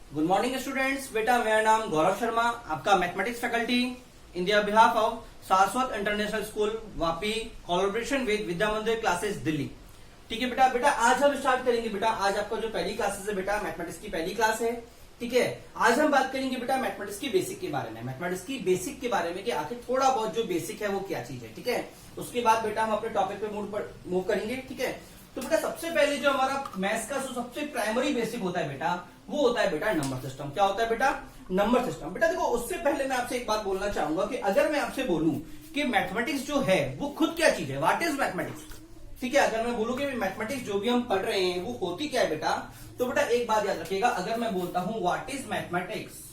Good morning students. बेटा मेरा नाम गौरव शर्मा, आपका mathematics faculty in the behalf of Saraswat international school Vapi, collaboration with Vidya Mandir classes Delhi. ठीक है बेटा आज हम स्टार्ट करेंगे। बेटा आज आपका जो पहली क्लासेस है बेटा मैथमेटिक्स की पहली क्लास है। ठीक है, आज हम बात करेंगे बेटा मैथमेटिक्स की बेसिक के बारे में, मैथमेटिक्स की बेसिक के बारे में कि आखिर थोड़ा बहुत जो बेसिक है वो क्या चीज है। ठीक है, उसके बाद बेटा हम अपने टॉपिक पे मूव करेंगे। ठीक है, तो बेटा सबसे पहले जो हमारा मैथ्स का जो सबसे प्राइमरी बेसिक होता है बेटा वो होता है बेटा नंबर सिस्टम। क्या होता है बेटा? Number system. बेटा देखो, उससे पहले मैं आपसे एक बात बोलना चाहूंगा कि अगर मैं आपसे बोलूं कि मैथमेटिक्स जो है वो खुद क्या चीज है, व्हाट इज मैथमेटिक्स। ठीक है, अगर मैं बोलूं कि मैथमेटिक्स जो भी हम पढ़ रहे हैं वो होती क्या है बेटा, तो बेटा एक बात याद रखिएगा, अगर मैं बोलता हूं व्हाट इज मैथमेटिक्स,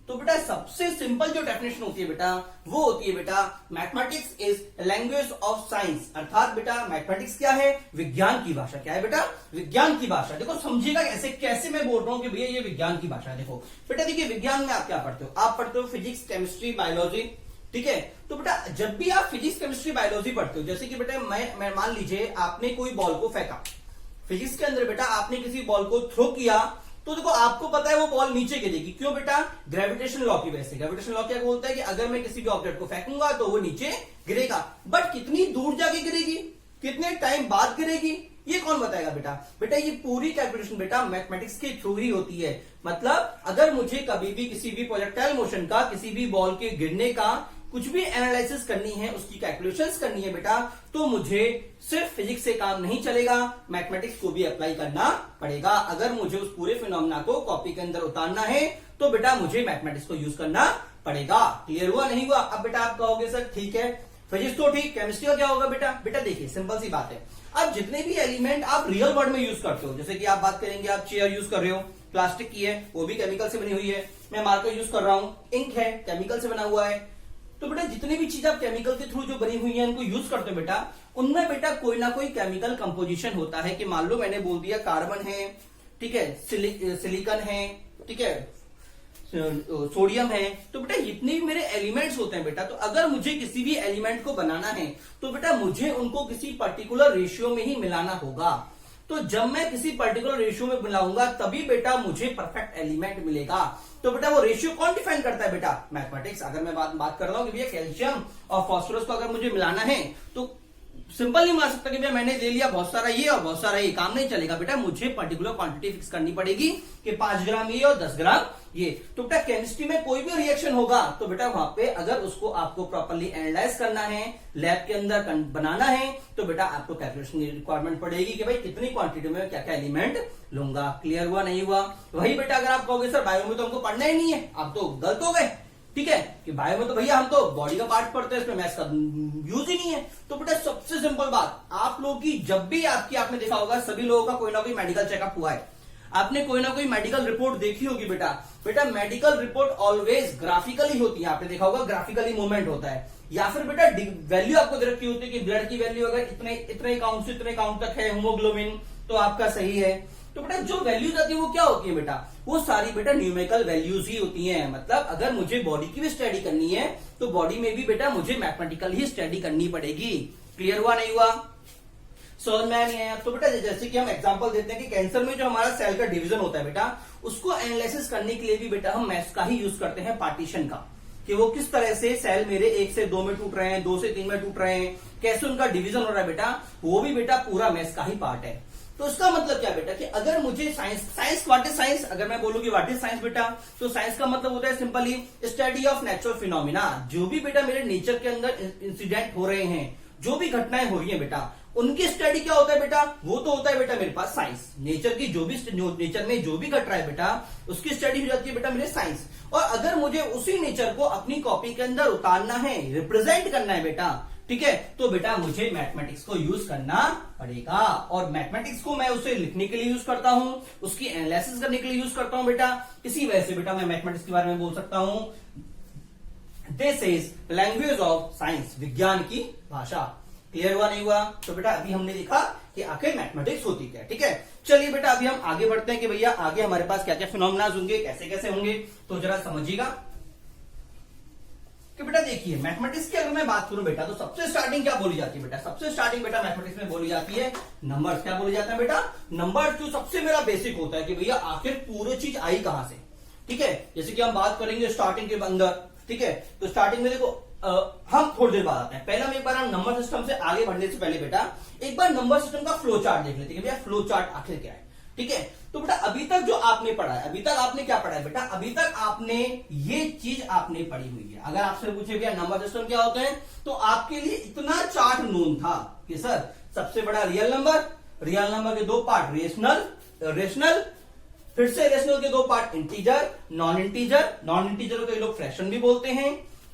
तो बेटा सबसे सिंपल जो डेफिनेशन होती है बेटा वो होती है बेटा mathematics is language of science. अर्थात बेटा मैथमेटिक्स क्या है? विज्ञान की भाषा। क्या है बेटा? विज्ञान की भाषा। देखो समझिएगा कैसे मैं बोल रहा हूं कि भैया ये विज्ञान की भाषा है। देखो बेटा देखिए, विज्ञान में आप क्या पढ़ते हो? आप पढ़ते हो फिजिक्स, केमिस्ट्री, बायोलॉजी। ठीक है, तो बेटा जब भी आप फिजिक्स, केमिस्ट्री, बायोलॉजी पढ़ते हो, जैसे कि बेटा मैं मान लीजिए आपने कोई बॉल को फेंका फिजिक्स के अंदर, बेटा आपने किसी बॉल को थ्रो किया तो देखो आपको पता है वो बॉल नीचे गिरेगी। क्यों बेटा? ग्रेविटेशन लॉ की वजह से। ग्रेविटेशन लॉ क्या बोलता है कि अगर मैं किसी भी ऑब्जेक्ट को फेंकूंगा तो वो नीचे गिरेगा, बट कितनी दूर जाके गिरेगी, कितने टाइम बाद गिरेगी, ये कौन बताएगा बेटा? बेटा ये पूरी कैलकुलेशन बेटा मैथमेटिक्स के थ्रू ही होती है। मतलब अगर मुझे कभी भी किसी भी प्रोजेक्टाइल मोशन का, किसी भी बॉल के गिरने का कुछ भी एनालिसिस करनी है, उसकी कैलकुलेशंस करनी है बेटा, तो मुझे सिर्फ फिजिक्स से काम नहीं चलेगा, मैथमेटिक्स को भी अप्लाई करना पड़ेगा। अगर मुझे उस पूरे फिनोमेना को कॉपी के अंदर उतारना है तो बेटा मुझे मैथमेटिक्स को यूज करना पड़ेगा। क्लियर हुआ नहीं हुआ? अब बेटा आप कहोगे सर ठीक है फिजिक्स तो ठीक, केमिस्ट्री का क्या होगा बेटा? बेटा देखिए सिंपल सी बात है, अब जितने भी एलिमेंट आप रियल वर्ल्ड में यूज करते हो, जैसे कि आप बात करेंगे आप चेयर यूज कर रहे हो, प्लास्टिक की है, वो भी केमिकल से बनी हुई है। मैं मार्कर यूज कर रहा हूं, इंक है, केमिकल से बना हुआ है। तो बेटा जितनी भी चीज आप केमिकल के थ्रू जो बनी हुई है उनको यूज करते हो बेटा, उनमें बेटा कोई ना कोई केमिकल कंपोजिशन होता है। कि मान लो मैंने बोल दिया कार्बन है, ठीक है, सिलिकॉन है, ठीक है, सोडियम है, तो बेटा जितने भी मेरे एलिमेंट्स होते हैं बेटा, तो अगर मुझे किसी भी एलिमेंट को बनाना है तो बेटा मुझे उनको किसी पर्टिकुलर रेशियो में ही मिलाना होगा। तो जब मैं किसी पर्टिकुलर रेशियो में मिलाऊंगा तभी बेटा मुझे परफेक्ट एलिमेंट मिलेगा। तो बेटा वो रेशियो कौन डिफाइन करता है बेटा? मैथमेटिक्स। अगर मैं बात कर रहा हूं कि भैया कैल्शियम और फास्फोरस को अगर मुझे मिलाना है तो सिंपल नहीं मान सकता कि भैया मैंने ले लिया बहुत सारा ये और बहुत सारा ये, काम नहीं चलेगा बेटा, मुझे पर्टिकुलर क्वांटिटी फिक्स करनी पड़ेगी कि 5 ग्राम ये और 10 ग्राम ये। तो बेटा केमिस्ट्री में कोई भी रिएक्शन होगा तो बेटा वहां पे अगर उसको आपको प्रॉपर्ली एनालाइज करना है, लैब के अंदर बनाना है, तो बेटा आपको कैलकुलेशन की रिक्वायरमेंट पड़ेगी कि भाई कितनी क्वांटिटी में क्या क्या एलिमेंट लूंगा। क्लियर हुआ नहीं हुआ? वही बेटा अगर आप कहोगे सर बायो में तो हमको पढ़ना ही नहीं है, आप तो गलत हो गए। ठीक है, कि बायो में तो भैया हम तो बॉडी का पार्ट पढ़ते हैं, इसमें मैथ्स का यूज ही नहीं है। तो बेटा सबसे सिंपल बात, आप लोगों की जब भी आपने देखा होगा सभी लोगों का कोई ना कोई मेडिकल चेकअप हुआ है, आपने कोई ना कोई मेडिकल रिपोर्ट देखी होगी बेटा मेडिकल रिपोर्ट ऑलवेज ग्राफिकली होती है। आपने देखा होगा ग्राफिकली मूवमेंट होता है, या फिर बेटा वैल्यू आपको दे रखी होती है कि ब्लड की वैल्यू अगर इतने काउंट से इतने काउंट तक है हीमोग्लोबिन तो आपका सही है। तो बेटा जो वैल्यूज आती है वो क्या होती है बेटा? वो सारी बेटा न्यूमेरिकल वैल्यूज ही होती हैं। मतलब अगर मुझे बॉडी की भी स्टडी करनी है तो बॉडी में भी बेटा मुझे मैथमेटिकल ही स्टडी करनी पड़ेगी। क्लियर हुआ नहीं हुआ? समझ में नहीं आया? तो बेटा जैसे कि हम एग्जांपल देते हैं कि कैंसर में जो हमारा सेल का डिवीजन होता है बेटा, उसको एनालिसिस करने के लिए भी बेटा हम मैथ्स का ही यूज करते हैं, पार्टीशन का, कि वो किस तरह से सेल मेरे 1 से 2 में टूट रहे हैं, 2 से 3 में टूट रहे हैं, कैसे उनका डिवीजन हो रहा है बेटा, वो भी बेटा पूरा मैथ्स का ही पार्ट है। तो इसका मतलब क्या बेटा कि अगर मुझे साइंस व्हाट इज साइंस, अगर मैं बोलूं कि व्हाट इज साइंस बेटा, तो साइंस का मतलब होता है simply study of natural phenomena. जो भी बेटा मेरे नेचर के अंदर इंसिडेंट हो रहे हैं, जो भी घटनाएं हो रही हैं बेटा, उनकी स्टडी क्या होता है बेटा? वो तो होता है बेटा मेरे पास साइंस। नेचर की जो भी नेचर में जो भी घट रहा है बेटा उसकी स्टडी हो जाती है बेटा मेरे साइंस। और अगर मुझे उसी नेचर को अपनी कॉपी के अंदर उतारना है, रिप्रेजेंट करना है बेटा, ठीक है, तो बेटा मुझे मैथमेटिक्स को यूज करना पड़ेगा। और मैथमेटिक्स को मैं उसे लिखने के लिए यूज करता हूं, उसकी एनालिसिस करने के लिए यूज करता हूं बेटा। इसी वजह से बेटा मैं मैथमेटिक्स के बारे में बोल सकता हूं this is language of science, विज्ञान की भाषा। क्लियर हुआ नहीं हुआ? तो बेटा अभी हमने देखा कि आखिर मैथमेटिक्स होती क्या। ठीक है, चलिए बेटा अभी हम आगे बढ़ते हैं कि भैया आगे हमारे पास क्या क्या फिनोमेना होंगे, कैसे कैसे होंगे, तो जरा समझिएगा। कि बेटा देखिए मैथमेटिक्स की अगर मैं बात करूं बेटा तो सबसे स्टार्टिंग क्या बोली जाती है बेटा, सबसे स्टार्टिंग बेटा मैथमेटिक्स में बोली जाती है नंबर्स। क्या बोली जाता है बेटा, नंबर। जो सबसे मेरा बेसिक होता है कि भैया आखिर पूरी चीज आई कहां से, ठीक है। जैसे कि हम बात करेंगे स्टार्टिंग के अंदर, ठीक है। तो स्टार्टिंग में देखो हम थोड़ी देर बाद आते हैं, पहले हम एक बार हम नंबर सिस्टम से आगे बढ़ने से पहले बेटा एक बार नंबर सिस्टम का फ्लो चार्ट देख लेते हैं कि भैया फ्लो चार्ट आखिर क्या है, ठीक है। तो बेटा अभी तक जो आपने पढ़ा है, अभी तक आपने क्या पढ़ा है बेटा, अभी तक आपने ये चीज आपने पढ़ी हुई है। अगर आपसे पूछे भैया नंबर सिस्टम क्या होता है, तो आपके लिए इतना चार्ट नोन था कि सर सबसे बड़ा रियल नंबर, रियल नंबर के दो पार्ट रेशनल, फिर से रेशनल के दो part integer, non integer, non integer को लोग फ्रैक्शन भी बोलते हैं।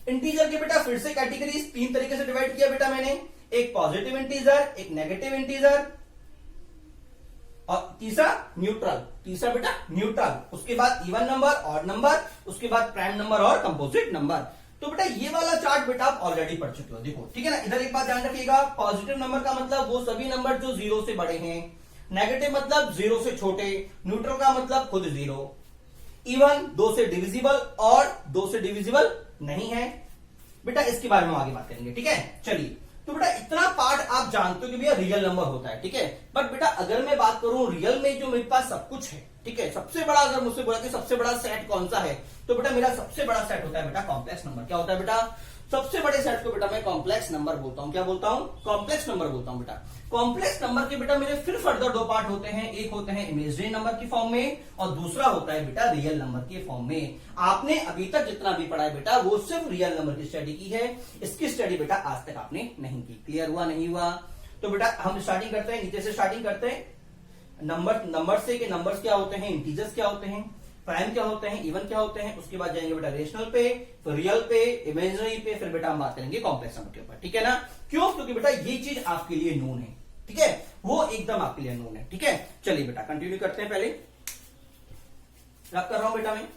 इंटीजर के बेटा फिर से कैटेगरी तीन तरीके से डिवाइड किया बेटा मैंने, एक पॉजिटिव इंटीजर, एक नेगेटिव इंटीजर और तीसरा न्यूट्रल, तीसरा बेटा न्यूट्रल। उसके बाद इवन नंबर, ऑड नंबर, उसके बाद प्राइम नंबर और कंपोजिट नंबर। तो बेटा ये वाला चार्ट बेटा आप ऑलरेडी पढ़ चुके हो, देखो ठीक है ना। इधर एक बात ध्यान रखिएगा, पॉजिटिव नंबर का मतलब वो सभी नंबर जो 0 से बड़े हैं, नेगेटिव मतलब 0 से छोटे, न्यूट्रल का मतलब खुद 0, इवन 2 से डिविजिबल और 2 से डिविजिबल नहीं है बेटा। इसके बारे में आगे बात करेंगे, ठीक है। चलिए, तो बेटा इतना पार्ट आप जानते हो कि भैया रियल नंबर होता है, ठीक है। बट बेटा अगर मैं बात करूं रियल में जो मेरे पास सब कुछ है, ठीक है, सबसे बड़ा अगर मुझसे बोला कि सबसे बड़ा सेट कौन सा है, तो बेटा मेरा सबसे बड़ा सेट होता है बेटा कॉम्प्लेक्स नंबर। क्या होता है बेटा, सबसे बड़े सेट को बेटा मैं कॉम्प्लेक्स नंबर बोलता हूं। क्या बोलता हूं, कॉम्प्लेक्स नंबर बोलता हूं बेटा। कॉम्प्लेक्स नंबर के बेटा मेरे फिर फर्दर दो पार्ट होते हैं, एक होते हैं इमेजिनरी नंबर की फॉर्म में और दूसरा होता है बेटा रियल नंबर के फॉर्म में। आपने अभी तक जितना भी पढ़ा है बेटा वो सिर्फ रियल नंबर की स्टडी की है, इसकी स्टडी बेटा आज तक आपने नहीं की। क्लियर हुआ, नहीं हुआ? तो बेटा हम स्टार्टिंग करते हैं, नीचे से स्टार्टिंग करते हैं नंबर से कि नंबर्स क्या होते हैं, इंटीजर्स क्या होते हैं, प्राइम क्या होते हैं, इवन क्या होते हैं। उसके बाद जाएंगे बेटा रेशनल पे, फिर रियल पे, इमेजिनरी पे, फिर बेटा हम बात करेंगे कॉम्प्लेक्स नंबर के ऊपर, ठीक है ना। क्यों? क्योंकि बेटा ये चीज आपके लिए नोन है, ठीक है, वो एकदम आपके लिए नोन है, ठीक है। चलिए बेटा कंटिन्यू करते हैं, पहले रब कर रहा हूं बेटा मैं।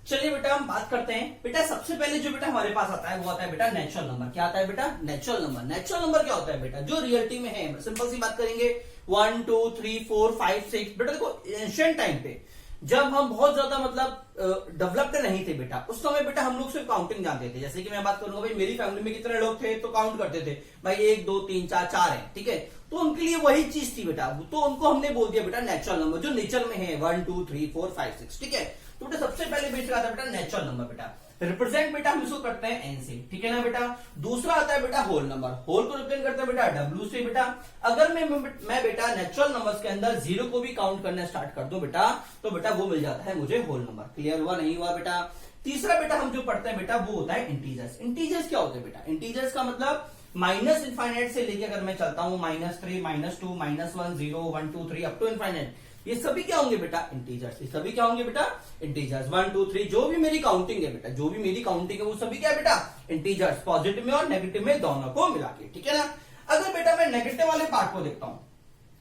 चलिए बेटा हम बात करते हैं। बेटा सबसे पहले जो बेटा हमारे पास आता है वो आता है बेटा नेचुरल नंबर। क्या आता है बेटा, नेचुरल नंबर। नेचुरल नंबर क्या होता है बेटा, जो रियलिटी में है। सिंपल सी बात करेंगे, 1 2 3 4 5 6। बेटा देखो एंशिएंट टाइम पे जब हम बहुत ज्यादा मतलब डेवलप्ड नहीं थे बेटा, उस समय बेटा हम लोग सिर्फ काउंटिंग जानते थे। जैसे कि मैं बात करूंगा भाई मेरी फैमिली में कितने लोग थे, तो काउंट करते थे भाई 1 2 3 4 4 है, ठीक है। तो उनके लिए वही चीज थी बेटा, तो उनको हमने बोल दिया बेटा नेचुरल नंबर, जो नेचर में है 1 2 3 4 5 6, ठीक है। तो बेटा सबसे पहले बेसिक आता है बेटा नेचुरल नंबर। बेटा रिप्रेजेंट बेटा हम इसको करते हैं एन से, ठीक है ना बेटा। दूसरा आता है बेटा होल नंबर, होल को रिप्रेजेंट करते हैं बेटा डब्ल्यू से। बेटा अगर मैं बेटा नेचुरल नंबर्स के अंदर 0 को भी काउंट करना स्टार्ट कर दो बेटा, तो बेटा वो मिल जाता है मुझे होल नंबर। क्लियर हुआ, नहीं हुआ बेटा? तीसरा बेटा हम जो पढ़ते हैं बेटा वो होता है इंटीजर्स। इंटीजर्स क्या होते हैं बेटा, इंटीजर्स का मतलब माइनस इनफाइनाइट से लेके अगर मैं चलता हूं -3 -2 -1 0 1 2 3 अप टू इनफाइनाइट, ये सभी क्या होंगे बेटा, इंटीजर्स। ये सभी क्या होंगे बेटा, इंटीजर्स। 1 2 3 जो भी मेरी काउंटिंग है बेटा, जो भी मेरी काउंटिंग है वो सभी क्या है बेटा, इंटीजर्स। पॉजिटिव में और नेगेटिव में दोनों को मिला के, ठीक है ना। अगर बेटा मैं नेगेटिव वाले पार्ट को देखता हूं,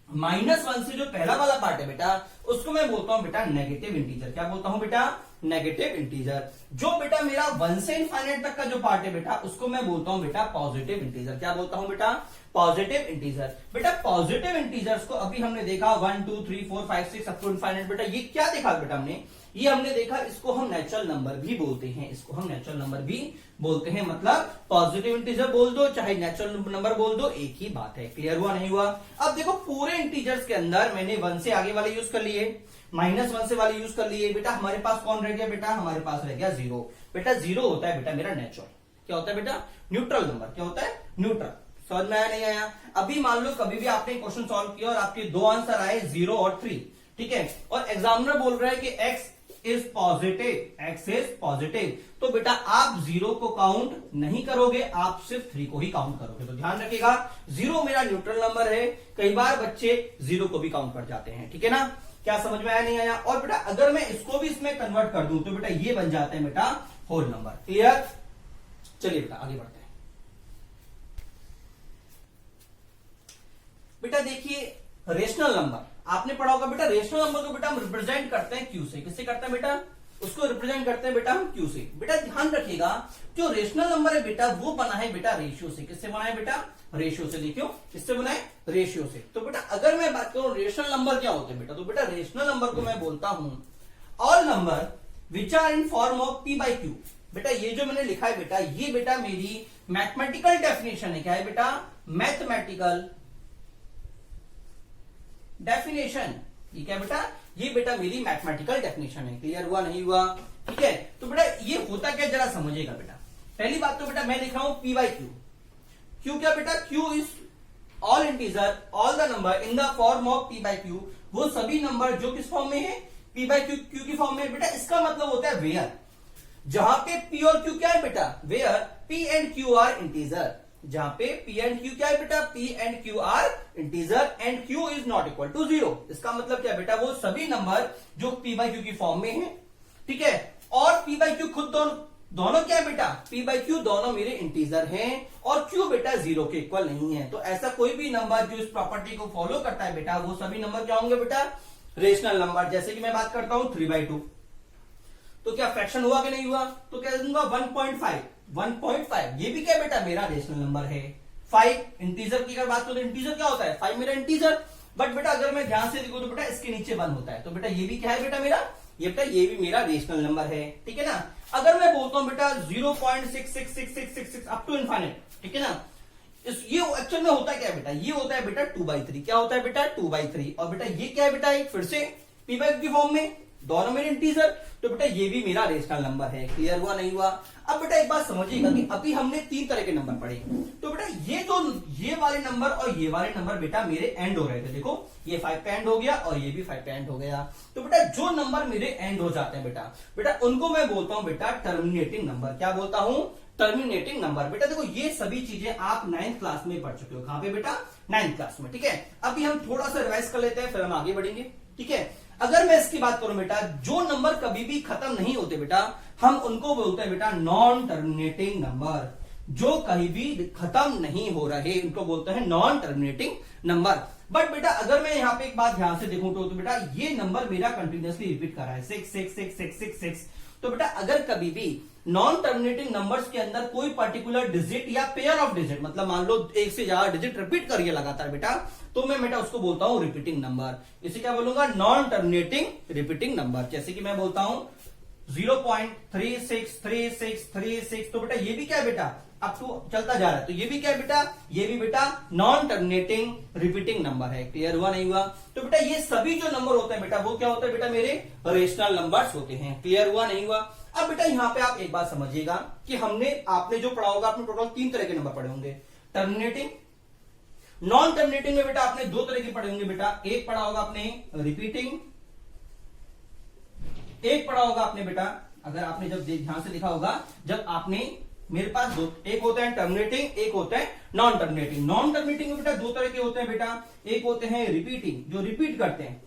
-1 से जो पहला वाला पार्ट है बेटा उसको मैं बोलता हूं बेटा नेगेटिव इंटीजर। क्या बोलता हूं बेटा, नेगेटिव इंटीजर। जो बेटा मेरा 1 से इनफाइनाइट तक का जो पार्ट है बेटा उसको मैं बोलता हूं बेटा पॉजिटिव इंटीजर। क्या बोलता हूं बेटा, पॉजिटिव इंटीजर। बेटा पॉजिटिव इंटीजर्स को अभी हमने देखा 1 2 3 4 5 6 अप टू इनफाइनाइट। बेटा ये क्या देखा बेटा हमने, ये हमने देखा इसको हम नेचुरल नंबर भी बोलते हैं, इसको हम नेचुरल नंबर भी बोलते हैं। मतलब पॉजिटिव इंटीजर बोल दो चाहे नेचुरल नंबर बोल दो, एक ही बात है। क्लियर हुआ, नहीं हुआ? अब देखो पूरे इंटीजर्स के अंदर मैंने 1 से आगे वाले यूज कर लिए, -1 से वाले यूज कर लिए। बेटा हमारे पास कौन रह गया बेटा, हमारे पास रह गया 0। बेटा 0 होता है बेटा मेरा नेचुरल। क्या होता है बेटा, न्यूट्रल नंबर। क्या होता है, न्यूट्रल। समझ में आया, नहीं आया? अभी मान लो कभी भी आपने क्वेश्चन सॉल्व किया और आपके दो आंसर आए 0 और 3, ठीक है, और एग्जामिनर बोल रहा है कि x is positive, x is positive, तो बेटा आप 0 को काउंट नहीं करोगे, आप सिर्फ 3 को ही काउंट करोगे। तो ध्यान रखिएगा 0 मेरा न्यूट्रल नंबर है। कई बार बच्चे 0 को भी काउंट कर जाते हैं, ठीक है ना। क्या समझ में आया, नहीं आया? और बेटा अगर मैं इसको भी इसमें कन्वर्ट कर दूं तो बेटा ये बन जाते हैं बेटा होल नंबर। क्लियर? चलिए बेटा आगे बढ़ते हैं। बेटा देखिए रेशनल नंबर आपने पढ़ा होगा बेटा। रेशनल नंबर को बेटा हम रिप्रेजेंट करते हैं क्यू से। किससे करते हैं बेटा, उसको रिप्रेजेंट करते हैं बेटा हम क्यू से। बेटा ध्यान रखिएगा जो रेशनल नंबर है बेटा वो बना है बेटा रेशियो से। किससे बना है बेटा, रेशियो से। देखियो किससे बना है, रेशियो से। तो बेटा अगर मैं बात करूं रेशनल नंबर क्या होते हैं बेटा, तो बेटा रेशनल नंबर को मैं बोलता हूं all number which are in form of p by q. बेटा ये जो मैंने लिखा है बेटा, ये बेटा मेरी मैथमेटिकल डेफिनेशन है। क्या है बेटा? Mathematical definition. ये क्या बेटा? ये बेटा मेरी मैथमेटिकल डेफिनेशन है। क्लियर हुआ नहीं हुआ? ठीक है, तो बेटा ये होता क्या जरा समझिएगा बेटा। पहली बात तो बेटा मैं लिख रहा हूं p बाई क्यू। क्यू क्या बेटा? Q is all integer all the number in the form of p by Q. वो सभी नंबर जो किस फॉर्म में है? p बाई क्यू की फॉर्म में। बेटा इसका मतलब होता है वेयर, जहां पे p और q क्या है बेटा? Where p and q are integer. जहां पे p एंड q क्या है बेटा? p and q are integer and q is not equal to 0। इसका मतलब क्या बेटा? वो सभी नंबर जो p बाई क्यू की फॉर्म में है, ठीक है, और p बाई क्यू खुद दोनों क्या है बेटा? p बाई क्यू दोनों मेरे इंटीजर हैं और q बेटा 0 के इक्वल नहीं है। तो ऐसा कोई भी नंबर जो इस प्रॉपर्टी को फॉलो करता है बेटा, वो सभी नंबर क्या होंगे बेटा? Rational number. जैसे कि मैं बात करता हूं 3/2, तो क्या फ्रैक्शन हुआ कि नहीं हुआ? तो क्या दूंगा 1.5। ये भी क्या बेटा? मेरा रेशनल नंबर है। 5 इंटीजर की अगर बात करो तो इंटीजर क्या होता है? 5 मेरा इंटीजर। बट बेटा अगर मैं ध्यान से देखूं तो बेटा इसके नीचे 1 होता है। तो बेटा ये भी क्या है बेटा मेरा? ये बेटा ये भी मेरा रेशनल नंबर है। ठीक है ना? अगर मैं बोलता हूं बेटा 0.666666 अप टू इनफाइनाइट, ठीक है ना, ये एक्चुअल में होता है क्या बेटा? ये होता है बेटा 2/3। क्या होता है बेटा? 2/3। और बेटा ये क्या है बेटा? एक फिर से p बाई की फॉर्म में, दोनों मेरे इंटीजर। तो बेटा ये भी मेरा रेशनल नंबर है। क्लियर हुआ नहीं हुआ? अब बेटा एक बात समझिएगा कि अभी हमने 3 तरह के नंबर पढ़े। तो बेटा ये वाले नंबर और ये वाले नंबर बेटा मेरे एंड हो रहे थे। देखो ये 5 पे एंड हो गया और ये भी 5 पे एंड हो गया। तो बेटा जो नंबर मेरे एंड हो जाते हैं बेटा उनको मैं बोलता हूं बेटा टर्मिनेटिंग नंबर। क्या बोलता हूं? Terminating number. बेटा देखो ये सभी चीजें आप 9th क्लास में पढ़ चुके हो। कहां पे बेटा? 9th क्लास में। ठीक है, अभी हम थोड़ा सा रिवाइज कर लेते हैं, फिर हम आगे बढ़ेंगे। ठीक है, अगर मैं इसकी बात करूं बेटा, जो नंबर कभी भी खत्म नहीं होते बेटा, हम उनको बोलते हैं बेटा नॉन टर्मिनेटिंग नंबर। जो कहीं भी खत्म नहीं हो रहे उनको बोलते हैं नॉन टर्मिनेटिंग नंबर। बट बेटा अगर मैं यहां पे एक बात ध्यान से देखूं तो बेटा ये नंबर मेरा कंटिन्यूअसली रिपीट कर रहा है 6 6 6 6 6 6। तो बेटा अगर कभी भी नॉन टर्मिनेटिंग नंबर्स के अंदर कोई पर्टिकुलर डिजिट या पेयर ऑफ डिजिट, मतलब मान लो एक से ज्यादा डिजिट रिपीट करिए लगातार बेटा, तो मैं बेटा उसको बोलता हूं रिपीटिंग नंबर। इसे क्या बोलूंगा? Non terminating repeating number. जैसे कि मैं बोलता हूं 0.363636। तो बेटा ये भी क्या है बेटा? अब तो चलता जा रहा है। तो ये भी क्या है बेटा? ये भी बेटा नॉन टर्मिनेटिंग रिपीटिंग नंबर है। क्लियर हुआ नहीं हुआ? तो बेटा ये सभी जो नंबर होते हैं बेटा वो क्या होते हैं बेटा? मेरे रेशनल नंबर्स होते हैं। क्लियर हुआ नहीं हुआ? अब बेटा यहां पे आप एक बात समझिएगा कि आपने जो पढ़ा होगा, आपने टोटल 3 तरह के नंबर पढ़े होंगे। टर्मिनेटिंग, नॉन टर्मिनेटिंग में बेटा आपने 2 तरह के पढ़े होंगे बेटा। एक पढ़ा होगा आपने रिपीटिंग, एक पढ़ा होगा आपने बेटा, अगर आपने जब ध्यान से देखा होगा, जब आपने मेरे पास एक होता है टर्मिनेटिंग, एक होता है नॉन टर्मिनेटिंग। नॉन टर्मिनेटिंग में बेटा 2 तरह के होते हैं बेटा। एक होते हैं रिपीटिंग, जो रिपीट करते हैं,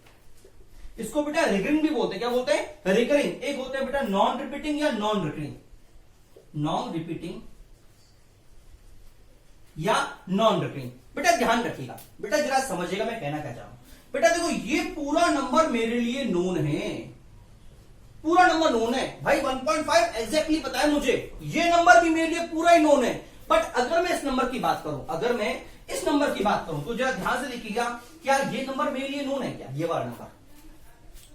इसको बेटा रिकरिंग भी बोलते हैं। क्या बोलते हैं? रिकरिंग। एक होता है बेटा नॉन रिपीटिंग या नॉन रिकरिंग, नॉन रिपीटिंग या नॉन रिकरिंग। बेटा ध्यान रखिएगा, बेटा जरा समझिएगा मैं कहना क्या चाह रहा हूं। बेटा देखो ये पूरा नंबर मेरे लिए नोन है, पूरा नंबर नोन है भाई। 1.5 एग्जैक्टली पता है मुझे, ये नंबर भी मेरे लिए पूरा ही नोन है। बट अगर मैं इस नंबर की बात करूं, अगर मैं इस नंबर की बात करूं तो जरा ध्यान से देखिएगा, क्या ये नंबर मेरे लिए नोन है? क्या ये वाला नंबर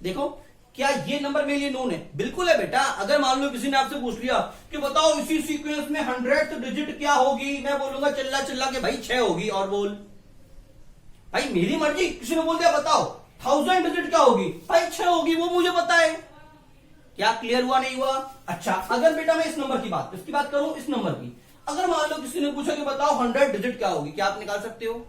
देखो, क्या ये नंबर मेरे लिए नोन है? बिल्कुल है बेटा। अगर मान लो किसी ने आपसे पूछ लिया कि बताओ इसी सीक्वेंस में 100th डिजिट क्या होगी, मैं बोलूंगा चिल्ला चिल्ला के भाई 6 होगी। और बोल भाई मेरी मर्जी। किसी ने बोल दिया बताओ 1000 डिजिट क्या होगी, भाई 6 होगी, वो मुझे पता है। क्या क्लियर हुआ नहीं हुआ? अच्छा अगर बेटा मैं इसकी बात करूं, इस नंबर की, अगर मान लो किसी ने पूछा कि बताओ 100 डिजिट क्या होगी, क्या आप निकाल सकते हो?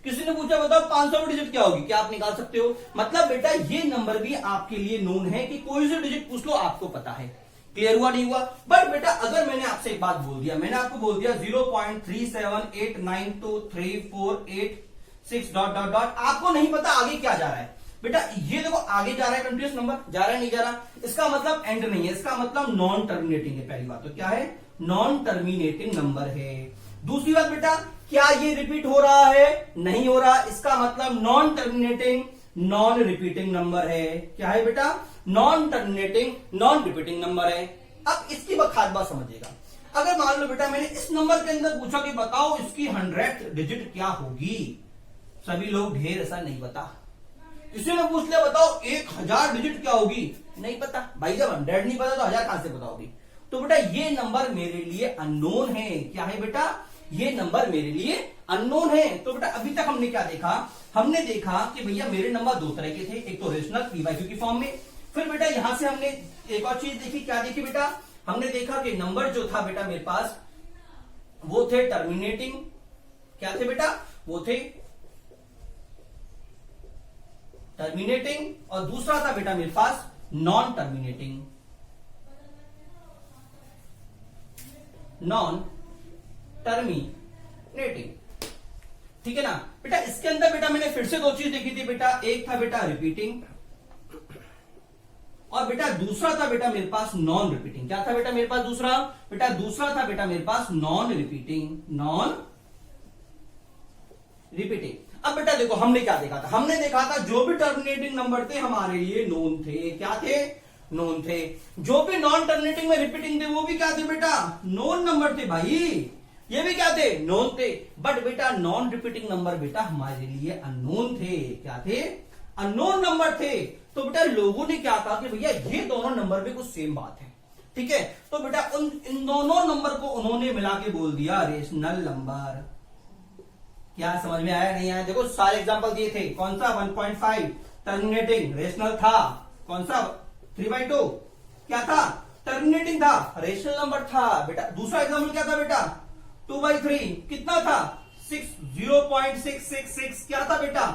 किसी ने पूछा बताओ 500 डिजिट क्या होगी, क्या आप निकाल सकते हो? मतलब बेटा ये नंबर भी आपके लिए नोन है कि कोई से डिजिट पूछ लो आपको पता है। क्लियर हुआ नहीं हुआ? बट बेटा अगर मैंने आपसे एक बात बोल दिया, मैंने आपको बोल दिया 0.37892348 डॉट डॉट डॉट, आपको नहीं पता आगे क्या जा रहा है बेटा। ये देखो आगे जा रहा है कंटिन्यूअस नंबर, जा रहा है नहीं जा रहा, इसका मतलब एंड नहीं है, इसका मतलब नॉन टर्मिनेटिंग है। पहली बात तो क्या है? नॉन टर्मिनेटिंग नंबर है। दूसरी बात बेटा, क्या ये रिपीट हो रहा है? नहीं हो रहा, इसका मतलब non terminating non repeating number है। क्या है बेटा? Non terminating non repeating number है। अब इसकी खास बात समझिएगा, अगर मान लो बेटा मैंने इस नंबर के अंदर पूछा कि बताओ इसकी 100th डिजिट क्या होगी, सभी लोग ढेर ऐसा नहीं बता। किसी ने पूछ लिया बताओ 1000 डिजिट क्या होगी, नहीं पता भाई, जब 100 नहीं पता तो 1000 कहां से बताओगे। तो बेटा ये नंबर मेरे लिए अननोन है। क्या है बेटा, ये नंबर मेरे लिए अननोन है। तो बेटा अभी तक हमने क्या देखा, हमने देखा कि भैया मेरे नंबर दो तरह के थे, एक तो रेशनल p बाई क्यू की फॉर्म में। फिर बेटा यहां से हमने एक और चीज देखी, क्या देखी बेटा, हमने देखा कि नंबर जो था बेटा मेरे पास वो थे टर्मिनेटिंग, क्या थे बेटा, वो थे टर्मिनेटिंग, और दूसरा था बेटा मेरे पास नॉन टर्मिनेटिंग, नॉन टर्मिनेटिंग। ठीक है ना बेटा। इसके अंदर बेटा मैंने फिर से दो चीज देखी थी बेटा, एक था बेटा रिपीटिंग और बेटा दूसरा था बेटा मेरे पास नॉन रिपीटिंग। क्या था बेटा मेरे पास दूसरा, बेटा दूसरा था बेटा मेरे पास नॉन रिपीटिंग, नॉन रिपीटिंग। अब बेटा देखो हमने क्या देखा था, हमने देखा था जो भी टर्मिनेटिंग नंबर थे हमारे लिए नोन थे। क्या थे, नोन थे। जो भी नॉन टर्मिनेटिंग में रिपीटिंग थे वो भी क्या थे बेटा, नोन नंबर थे भाई, ये भी क्या थे, नोन थे। बट बेटा नॉन रिपीटिंग नंबर बेटा हमारे लिए अननोन थे। क्या थे, अननोन नंबर थे। तो बेटा लोगों ने क्या कहा कि भैया ये दोनों नंबर में कुछ सेम बात है। ठीक है, तो बेटा इन दोनों नंबर को उन्होंने मिला के बोल दिया रेशनल नंबर। क्या समझ में आया, नहीं आया? देखो सारे एग्जांपल दिए थे, कौन सा 1.5 टर्मिनेटिंग रेशनल था, कौन सा 3/2 क्या था, टर्मिनेटिंग था, रेशनल नंबर था बेटा। दूसरा एग्जांपल क्या था बेटा, 2/3 कितना था, 0.666 क्या था बेटा,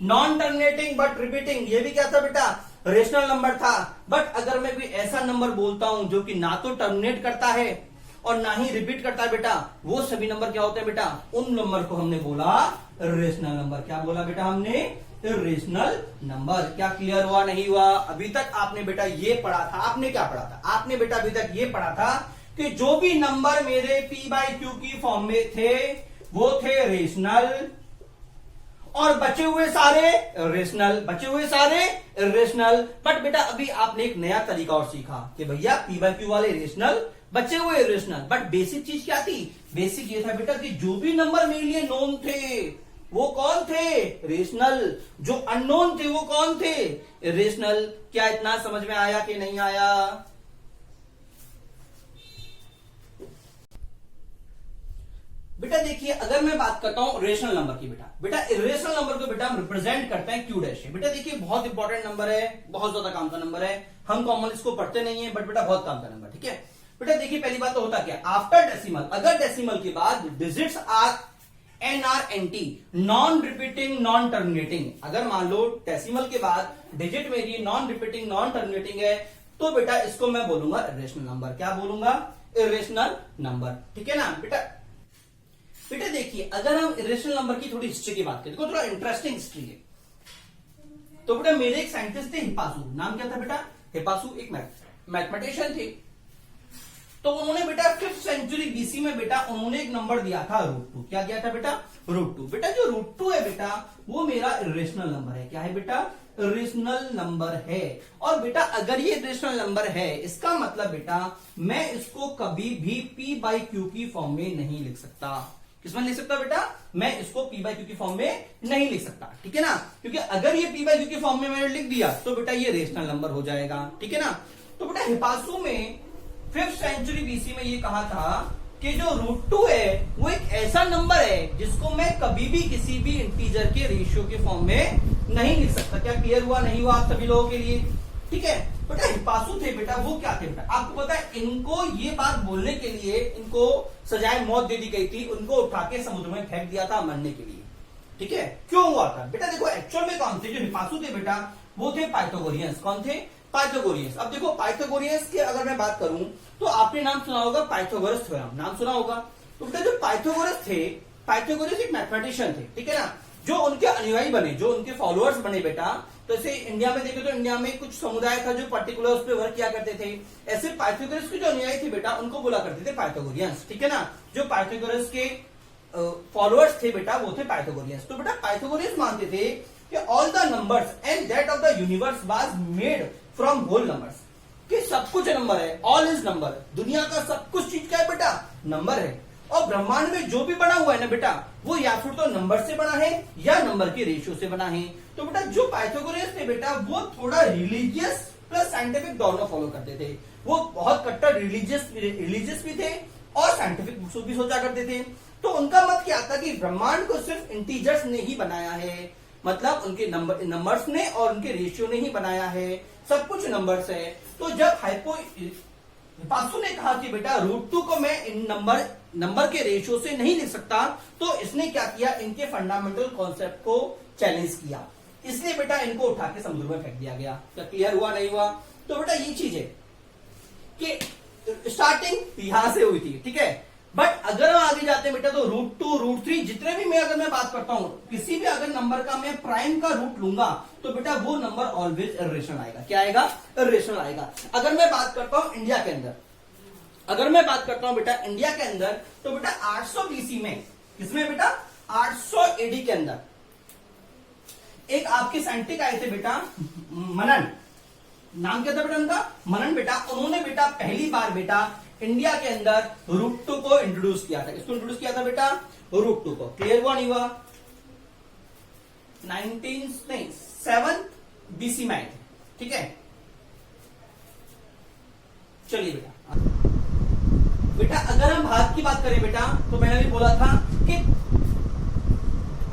नॉन टर्मिनेटिंग बट रिपीटिंग, ये भी क्या था बेटा, रेशनल नंबर था। बट अगर मैं कोई ऐसा नंबर बोलता हूं जो कि ना तो टर्मिनेट करता है और ना ही रिपीट करता है बेटा, वो सभी नंबर क्या होते हैं बेटा, उन नंबर को हमने बोला रेशनल नंबर। क्या बोला बेटा हमने, रेशनल नंबर। क्या क्लियर हुआ, नहीं हुआ? अभी तक आपने बेटा ये पढ़ा था, आपने क्या पढ़ा था, आपने बेटा अभी तक ये पढ़ा था कि जो भी नंबर मेरे p बाई क्यू की फॉर्म में थे वो थे रेशनल और बचे हुए सारे रेशनल, बचे हुए सारे रेशनल। बट बेटा अभी आपने एक नया तरीका और सीखा कि भैया p बाई क्यू वाले रेशनल, बचे हुए रेशनल। बट बेसिक चीज क्या थी, बेसिक ये था बेटा कि जो भी नंबर मेरे लिए नोन थे वो कौन थे, रेशनल। जो अननोन थे वो कौन थे, रेशनल। क्या इतना समझ में आया कि नहीं आया? बेटा देखिए अगर मैं बात करता हूं रेशनल नंबर की, बेटा रेशनल नंबर को बेटा हम रिप्रेजेंट करते हैं क्यू डैश से। बेटा देखिए बहुत इंपॉर्टेंट नंबर है, बहुत ज्यादा काम का नंबर है, हम कॉमन इसको पढ़ते नहीं है, बट बेटा बहुत काम का नंबर। ठीक है बेटा, देखिए पहली बात तो होता क्या, आफ्टर डेसिमल, अगर डेसिमल के बाद digits are NRNT, non repeating non terminating. अगर मान लो डेसिमल के बाद डिजिट मेरी नॉन रिपीटिंग नॉन टर्मिनेटिंग है तो बेटा इसको मैं बोलूंगा इरेशनल नंबर। क्या बोलूंगा, इरेशनल नंबर। ठीक है ना बेटा। बेटा देखिए अगर हम इरेशनल नंबर की थोड़ी हिस्ट्री की बात करें, देखो थोड़ा इंटरेस्टिंग हिस्ट्री है। तो बेटा मेरे एक साइंटिस्ट थे हिपासू, नाम क्या था बेटा, हिपासू, एक मैथमेटिशियन थे। तो उन्होंने बेटा 5th सेंचुरी बीसी में बेटा उन्होंने एक नंबर दिया था √2। क्या दिया था बेटा, √2। बेटा जो √2 है बेटा वो मेरा इरेशनल नंबर है। क्या है बेटा, इरेशनल नंबर है। और बेटा अगर ये इरेशनल नंबर है इसका मतलब बेटा मैं इसको कभी भी p बाई क्यू की फॉर्म में नहीं लिख सकता। किसमें लिख सकता बेटा, मैं इसको p बाई क्यू की फॉर्म में नहीं लिख सकता। ठीक है ना, क्योंकि अगर ये p बाई क्यू की फॉर्म में मैंने लिख दिया तो बेटा ये रेशनल नंबर हो जाएगा। ठीक है ना। तो बेटा हिपासू में 5th सेंचुरी बीसी में ये कहा था कि जो √2 है वो एक ऐसा नंबर है जिसको मैं कभी भी किसी भी इंटीजर के रेशियो के फॉर्म में नहीं लिख सकता। क्या क्लियर हुआ, नहीं हुआ आप सभी लोगों के लिए? ठीक है बेटा, हिपासू थे बेटा, वो क्या थे बेटा, आपको पता है इनको ये बात बोलने के लिए इनको सजाए मौत दे दी गई थी, उनको उठा के समुद्र में फेंक दिया था मरने के लिए। ठीक है, क्यों हुआ था बेटा, देखो एक्चुअल में कौन थे जो हिपासू थे बेटा, वो थे पाइथागोरियंस। कौन थे, पाइथागोरियंस। अब देखो पाइथागोरियंस की अगर मैं बात करूं तो आपने नाम सुना होगा पाइथागोरस थ्योरम, नाम सुना होगा। तो बेटा जो पाइथागोरस थे, पाइथागोरस एक मैथमेटिशियन थे। ठीक है ना, जो उनके अनुयायी बने, जो उनके फॉलोअर्स बने बेटा, तो ऐसे इंडिया में देखे तो इंडिया में कुछ समुदाय था जो पर्टिकुलर उस पर वर्क किया करते थे। ऐसे पाइथागोरस के जो अनुयायी थे बेटा उनको बोला करते थे पाइथागोरियंस। ठीक है ना, जो पाइथागोरस के फॉलोअर्स थे बेटा वो थे पाइथागोरियंस। तो बेटा पाइथागोरियंस मानते थे कि all the numbers and that of the universe was made from whole numbers, कि सब कुछ नंबर है, ऑल इज नंबर। दुनिया का सब कुछ चीज क्या है बेटा, नंबर है। और ब्रह्मांड में जो भी बना हुआ है ना बेटा वो या फिर तो नंबर से बना है या नंबर के रेशियो से बना है। तो बेटा जो पाइथागोरस थे बेटा वो थोड़ा रिलीजियस प्लस साइंटिफिक दोनों फॉलो करते थे। वो बहुत कट्टर रिलीजियस भी थे और साइंटिफिक भी सोचा करते थे। तो उनका मत क्या था कि ब्रह्मांड को सिर्फ इंटीजर्स ने ही बनाया है, मतलब उनके नंबर्स ने और उनके रेशियो ने ही बनाया है, सब कुछ नंबर्स है। तो जब हिपासु ने कहा कि बेटा √2 को मैं इन नंबर के रेशियो से नहीं लिख सकता, तो इसने क्या किया, इनके फंडामेंटल कॉन्सेप्ट को चैलेंज किया, इसलिए बेटा इनको उठा के समुद्र में फेंक दिया गया। क्या क्लियर हुआ नहीं हुआ? तो बेटा ये चीज है कि स्टार्टिंग यहां से हुई थी, ठीक है। बट अगर हम आगे जाते हैं बेटा तो √2 √3 जितने भी अगर मैं बात करता हूं, किसी भी अगर नंबर का मैं प्राइम का रूट लूंगा तो बेटा वो नंबर ऑलवेज इर्रेशनल आएगा। क्या आएगा? इर्रेशनल आएगा। अगर मैं बात करता हूं इंडिया के अंदर, अगर मैं बात करता हूं बेटा इंडिया के अंदर, तो बेटा 800 BC में, किसमें बेटा? 800 AD के अंदर एक आपके साइंटिस्ट आए थे बेटा, मनन, नाम क्या था बेटा उनका? मनन बेटा। उन्होंने बेटा पहली बार बेटा इंडिया के अंदर √2 को इंट्रोड्यूस किया था। किसको इंट्रोड्यूस किया था बेटा? √2 को। क्लियर हुआ नहीं हुआ? 7 BC में, ठीक है। चलिए बेटा अगर हम भारत की बात करें बेटा, तो मैंने भी बोला था कि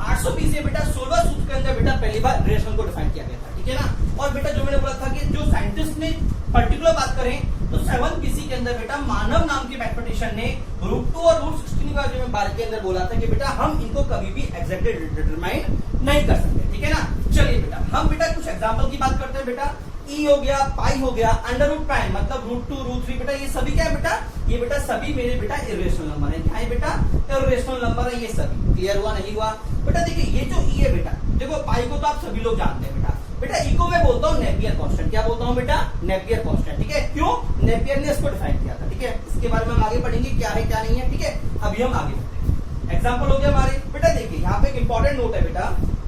800 BC बेटा 16 सूत्र के अंदर बेटा पहली बार रिलेशन को डिफाइन किया गया था, ठीक है ना। और बेटा जो मैंने बोला था कि जो साइंटिस्ट ने पर्टिकुलर बात करें तो 7 BC के अंदर बेटा मानव नाम के मैथमेटिशियन ने √2 और √16 का जो मैं बार के अंदर बोला था कि बेटा हम इनको कभी भी एग्जैक्टली डिटरमाइन नहीं कर सकते, ठीक है ना। चलिए बेटा हम बेटा कुछ एग्जांपल की बात करते हैं बेटा। ई हो गया, पाई हो गया, √π मतलब √2 √3 बेटा ये सभी क्या है बेटा? ये बेटा सभी मेरे बेटा इर्रेशनल नंबर है। क्या है बेटा? इर्रेशनल नंबर है ये सभी। क्लियर हुआ नहीं हुआ? बेटा देखिए ये जो ई है बेटा, देखो पाई को तो आप सभी लोग जानते हैं बेटा। बेटा ई को मैं बोलता हूँ नेपियर कांस्टेंट। क्या बोलता हूँ बेटा? नेपियर कांस्टेंट, ठीक है। क्यों? नेपियर ने इसको डिफाइन किया था, ठीक है। इसके बारे में हम आगे पढ़ेंगे क्या है क्या नहीं है, ठीक है। अभी हम आगे बढ़ते हैं। एग्जाम्पल हो गया हमारे। बेटा देखिए यहाँ पे एक इंपॉर्टेंट नोट है बेटा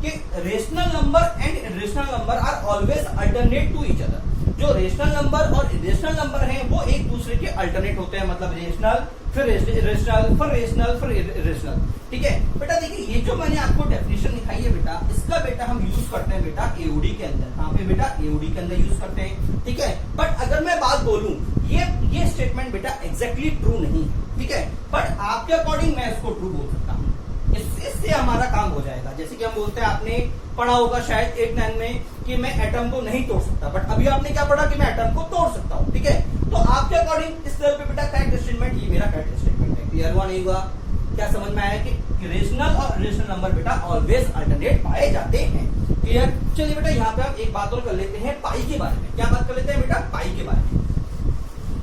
कि rational number and irrational number are always alternate to each other. जो रेशनल नंबर और इरेशनल नंबर हैं वो एक दूसरे के अल्टरनेट होते हैं, मतलब रेशनल फिर इरेशनल फिर रेशनल फिर इरेशनल, ठीक है। बेटा देखिए ये जो मैंने आपको डेफिनेशन दिखाई है बेटा, इसका बेटा हम यूज करते हैं बेटा एओडी के अंदर। कहां पे बेटा? एओडी के अंदर यूज करते हैं, ठीक है। बट अगर मैं बात बोलूं ये स्टेटमेंट बेटा एग्जैक्टली ट्रू नहीं है, ठीक है। बट आपके अकॉर्डिंग मैं इसको ट्रू बोल सकता हूं, इससे हमारा काम हो जाएगा। जैसे कि हम बोलते हैं, आपने पढ़ा होगा शायद 8-9 में कि मैं एटम को नहीं तोड़ सकता, बट अभी आपने क्या पढ़ा कि मैं एटम को तोड़ सकता हूं, ठीक है। तो आपके अकॉर्डिंग इस लेवल पे बेटा करेक्ट स्टेटमेंट, ये मेरा करेक्ट स्टेटमेंट है। क्लियर हुआ नहीं हुआ? क्या समझ में आया कि रेशनल और इरेशनल नंबर बेटा ऑलवेज अल्टरनेट पाए जाते हैं? क्लियर। चलिए बेटा यहाँ पे हम एक बात और कर लेते हैं पाई के बारे में। क्या बात कर लेते हैं बेटा? पाई के बारे में।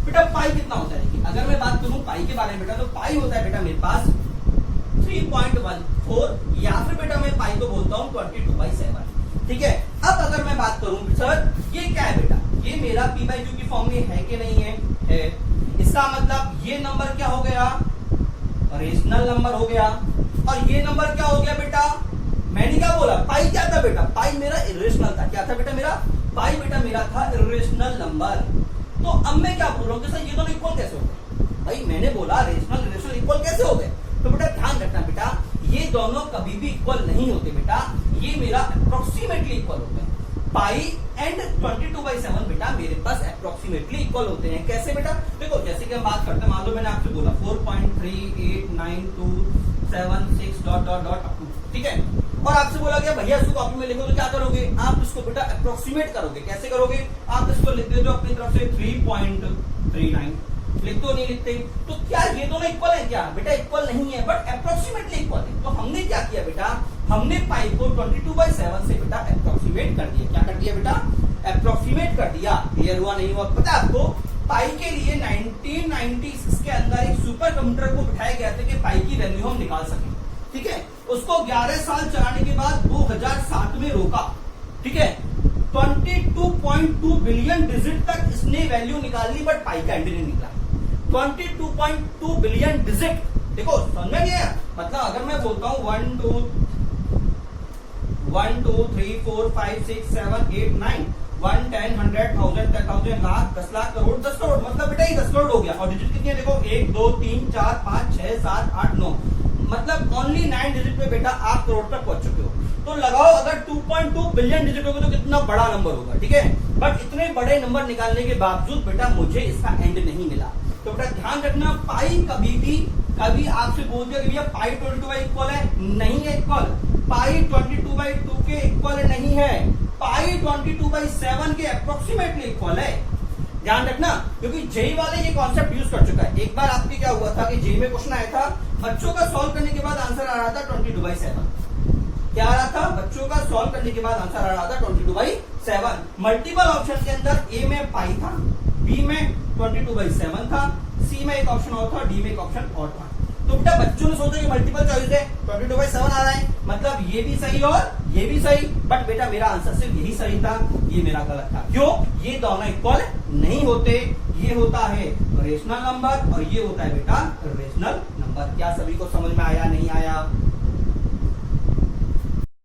बेटा पाई कितना होता है? देखिए अगर मैं बात करूं पाई के बारे में बेटा, तो पाई होता है बेटा मेरे पास 3.14, या फिर बेटा मैं पाई को बोलता हूँ 22/7, ठीक है। अब अगर मैं बात करूं सर ये क्या है बेटा? ये मेरा p/q की फॉर्म में है कि नहीं है? इसका मतलब ये नंबर क्या हो गया? रेशनल नंबर हो गया। और ये नंबर क्या हो गया बेटा? मैंने क्या बोला? पाई क्या था बेटा? पाई मेरा इरेशनल था। क्या था बेटा मेरा? पाई बेटा मेरा था इरेशनल नंबर। तो अब मैं क्या बोल रहा हूँ कि सर ये दोनों इक्वल कैसे हो गए? भाई मैंने बोला रेशनल इरेशनल इक्वल कैसे हो गए? तो बेटा ध्यान रखना बेटा, ये दोनों कभी भी इक्वल नहीं होते बेटा, ये मेरा अप्रोक्सीमेटली इक्वल होते हैं। पाई एंड 22/7 बेटा मेरे पास अप्रोक्सीमेटली इक्वल होते हैं। कैसे बेटा? देखो जैसे कि हम बात करते हैं, मान लो मैंने आपसे बोला 4.389276 ... ठीक है। और आपसे बोला गया भैया इसको कॉपी में लिखो, तो क्या करोगे आप? इसको बेटा अप्रोक्सीमेट करोगे। कैसे करोगे आप? इसको लिख देते हो अपनी तरफ से 3.39, लिखते हो नहीं लिखते? तो क्या ये दोनों इक्वल है? क्या बेटा इक्वल नहीं है, बट अप्रोक्सीमेटली इक्वल है। तो हमने क्या किया बेटा? हमने पाई को 22/7 से बेटा अप्रोक्सीमेट कर दिया। क्या कर दिया बेटा? अप्रोक्सीमेट कर दिया। क्लियर हुआ नहीं हुआ? पता है आपको पाई के लिए 1996 के अंदर एक सुपर कंप्यूटर को बिठाया गया था कि पाई की वैल्यू हम निकाल सकें, ठीक है। उसको 11 साल चलाने के बाद 2007 में रोका, ठीक है। 22.2 बिलियन डिजिट तक इसने वैल्यू निकाल ली, बट पाई का एंट्री नहीं निकला। 22.2 बिलियन डिजिट, देखो समझ में नहीं आया? मतलब अगर मैं बोलता हूं 1 2 3 4 5 6 7 8 9 1 10 100 1000 10,000 लाख 10 लाख करोड़ 10 करोड़, मतलब बेटा ये 10 करोड़ हो गया। और डिजिट कितनी है? देखो 1 2 3 4 5 6 7 8 9, मतलब ओनली 9 डिजिट में बेटा आप करोड़ तक पहुंच चुके हो। तो लगाओ अगर 2.2 बिलियन डिजिट होगा तो कितना बड़ा नंबर होगा, ठीक है। बट इतने बड़े नंबर निकालने के बावजूद बेटा मुझे इसका एंड नहीं मिला। तो बेटा ध्यान रखना, पाई कभी आपसे बोल दिया कि भैया पाई 22 बाई इक्वल है, नहीं है इक्वल। पाई 22/2 के इक्वल नहीं है, पाई 22/7 के अप्रोक्सीमेटली इक्वल है। ध्यान रखना, क्योंकि जेई वाले ये कॉन्सेप्ट यूज कर चुका है। एक बार आपके क्या हुआ था कि जेई में क्वेश्चन आया था, बच्चों का सॉल्व करने के बाद आंसर आ रहा था 22/7। क्या आ रहा था? बच्चों का सॉल्व करने के बाद आंसर आ रहा था 22/7। मल्टीपल ऑप्शन के अंदर ए में पाई था, बी में 22/7 था, सी में एक ऑप्शन और था, डी में एक ऑप्शन और था। तो बेटा बच्चों ने सोचा कि मल्टीपल चॉइस है, 22/7 आ रहा है, मतलब ये भी सही और ये भी सही। बट बेटा मेरा आंसर सिर्फ यही सही था, ये मेरा गलत था। क्यों? ये दोनों इक्वल नहीं होते। ये होता है रेशनल नंबर और ये होता है बेटा रेशनल नंबर। क्या सभी को समझ में आया? नहीं आया?